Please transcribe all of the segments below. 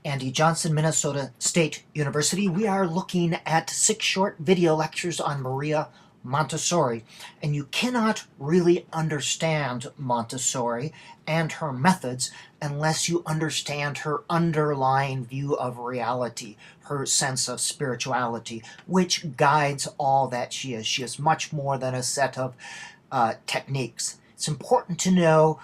Andy Johnson, Minnesota State University. We are looking at 6 short video lectures on Maria Montessori, and you cannot really understand Montessori and her methods unless you understand her underlying view of reality, her sense of spirituality, which guides all that she is. She is much more than a set of techniques. It's important to know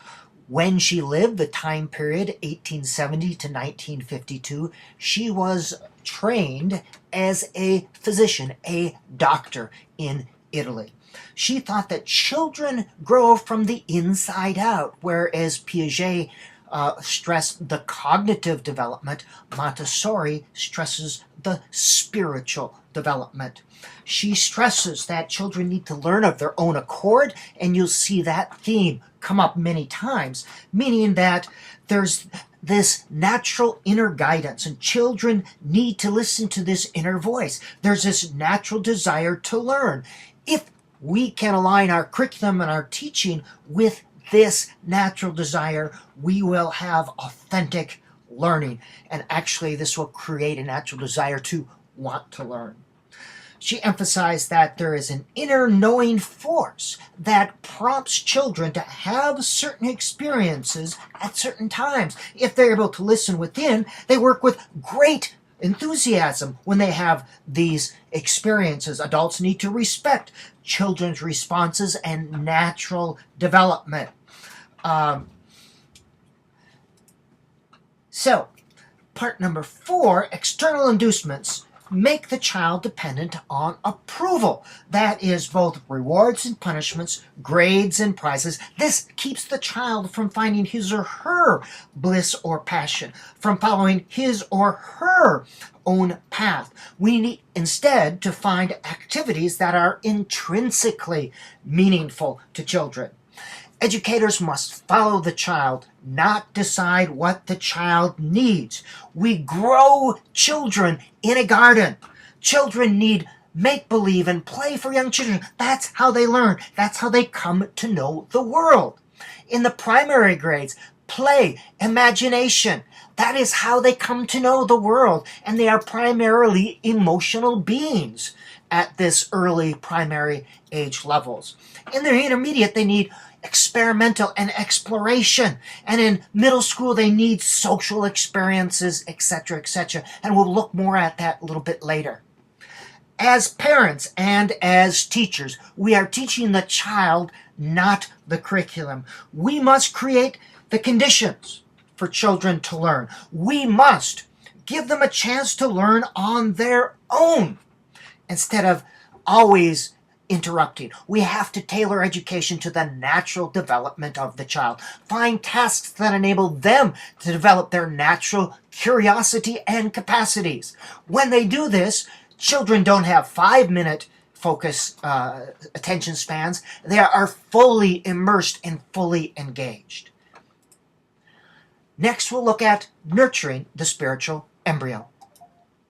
when she lived, the time period 1870 to 1952. She was trained as a physician, a doctor in Italy. She thought that children grow from the inside out, whereas Piaget stressed the cognitive development, Montessori stresses the spiritual development. She stresses that children need to learn of their own accord, and you'll see that theme come up many times, meaning that there's this natural inner guidance, and children need to listen to this inner voice. There's this natural desire to learn. If we can align our curriculum and our teaching with this natural desire, we will have authentic learning, and actually this will create a natural desire to want to learn. She emphasized that there is an inner knowing force that prompts children to have certain experiences at certain times. If they're able to listen within, they work with great enthusiasm when they have these experiences. Adults need to respect children's responses and natural development. So, part number 4, external inducements make the child dependent on approval. That is both rewards and punishments, grades and prizes. This keeps the child from finding his or her bliss or passion, from following his or her own path. We need instead to find activities that are intrinsically meaningful to children. Educators must follow the child, not decide what the child needs. We grow children in a garden. Children need make-believe and play for young children. That's how they learn. That's how they come to know the world. In the primary grades, play, imagination. That is how they come to know the world, and they are primarily emotional beings at this early primary age levels. In their intermediate, they need experimental and exploration, and in middle school they need social experiences, etc., etc., and we'll look more at that a little bit later. As parents and as teachers, we are teaching the child, not the curriculum. We must create the conditions for children to learn. We must give them a chance to learn on their own instead of always interrupting. We have to tailor education to the natural development of the child. Find tasks that enable them to develop their natural curiosity and capacities. When they do this, children don't have 5-minute focus attention spans. They are fully immersed and fully engaged. Next, we'll look at nurturing the spiritual embryo.